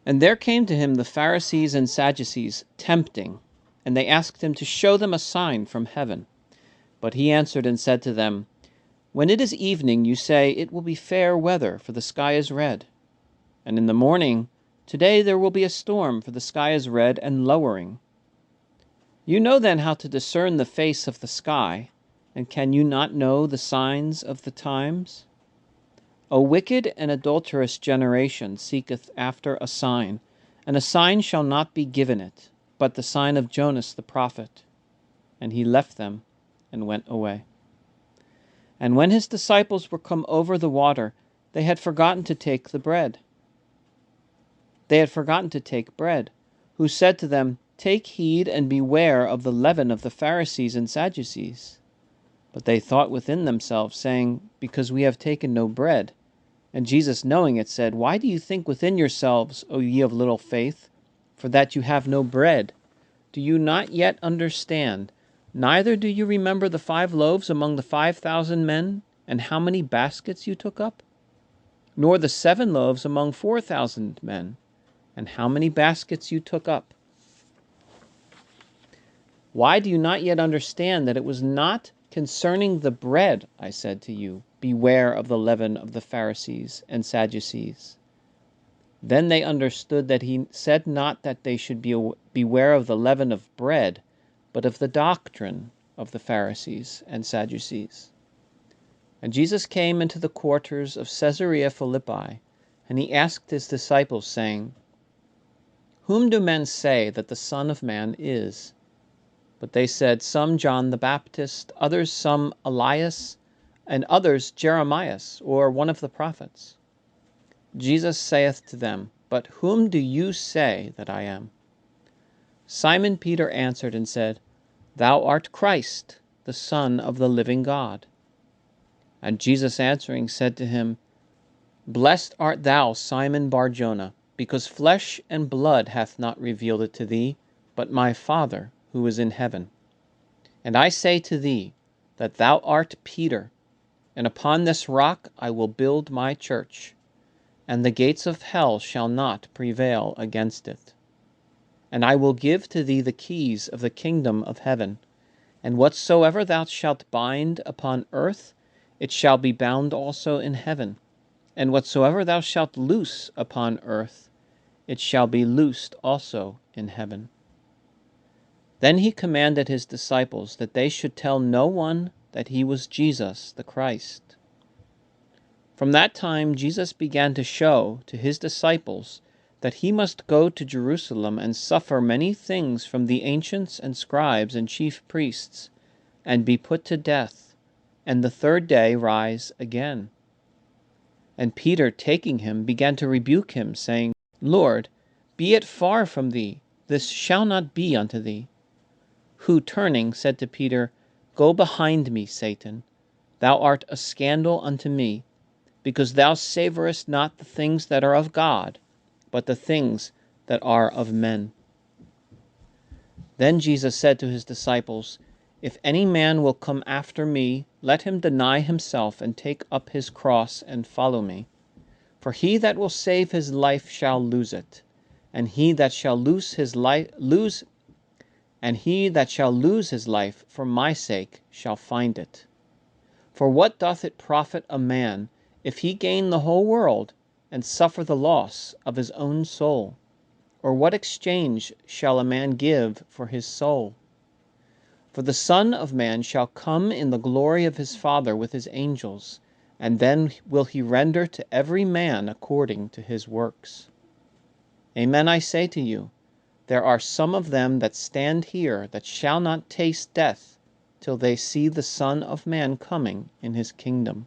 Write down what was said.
And there came to him the Pharisees and Sadducees, tempting, and they asked him to show them a sign from heaven. But he answered and said to them, When it is evening, you say, It will be fair weather, for the sky is red. And in the morning, Today there will be a storm, for the sky is red and lowering. You know then how to discern the face of the sky, and can you not know the signs of the times? A wicked and adulterous generation seeketh after a sign, and a sign shall not be given it, but the sign of Jonas the prophet. And he left them and went away. And when his disciples were come over the water, they had forgotten to take bread. Who said to them, Take heed and beware of the leaven of the Pharisees and Sadducees. But they thought within themselves, saying, Because we have taken no bread. And Jesus, knowing it, said, Why do you think within yourselves, O ye of little faith, for that you have no bread? Do you not yet understand? Neither do you remember the 5 loaves among the 5,000 men, and how many baskets you took up? Nor the 7 loaves among 4,000 men, and how many baskets you took up? Why do you not yet understand that it was not concerning the bread I said to you, Beware of the leaven of the Pharisees and Sadducees? Then they understood that he said not that they should beware of the leaven of bread, but of the doctrine of the Pharisees and Sadducees. And Jesus came into the quarters of Caesarea Philippi, and he asked his disciples, saying, Whom do men say that the Son of Man is? But they said, Some John the Baptist, others some Elias, and others Jeremias, or one of the prophets. Jesus saith to them, But whom do you say that I am? Simon Peter answered and said, Thou art Christ, the Son of the living God. And Jesus answering said to him, Blessed art thou, Simon Bar-Jonah, because flesh and blood hath not revealed it to thee, but my Father who is in heaven. And I say to thee, that thou art Peter, and upon this rock I will build my church, and the gates of hell shall not prevail against it. And I will give to thee the keys of the kingdom of heaven, and whatsoever thou shalt bind upon earth, it shall be bound also in heaven, and whatsoever thou shalt loose upon earth, it shall be loosed also in heaven. Then he commanded his disciples that they should tell no one that he was Jesus the Christ. From that time Jesus began to show to his disciples that he must go to Jerusalem and suffer many things from the ancients and scribes and chief priests, and be put to death, and the 3rd day rise again. And Peter, taking him, began to rebuke him, saying, Lord, be it far from thee, this shall not be unto thee. Who, turning, said to Peter, Go behind me, Satan. Thou art a scandal unto me, because thou savorest not the things that are of God, but the things that are of men. Then Jesus said to his disciples, If any man will come after me, let him deny himself and take up his cross and follow me. For he that will save his life shall lose it, and he that shall lose his life for my sake shall find it. For what doth it profit a man if he gain the whole world and suffer the loss of his own soul? Or what exchange shall a man give for his soul? For the Son of Man shall come in the glory of his Father with his angels, and then will he render to every man according to his works. Amen, I say to you, there are some of them that stand here that shall not taste death till they see the Son of Man coming in his kingdom.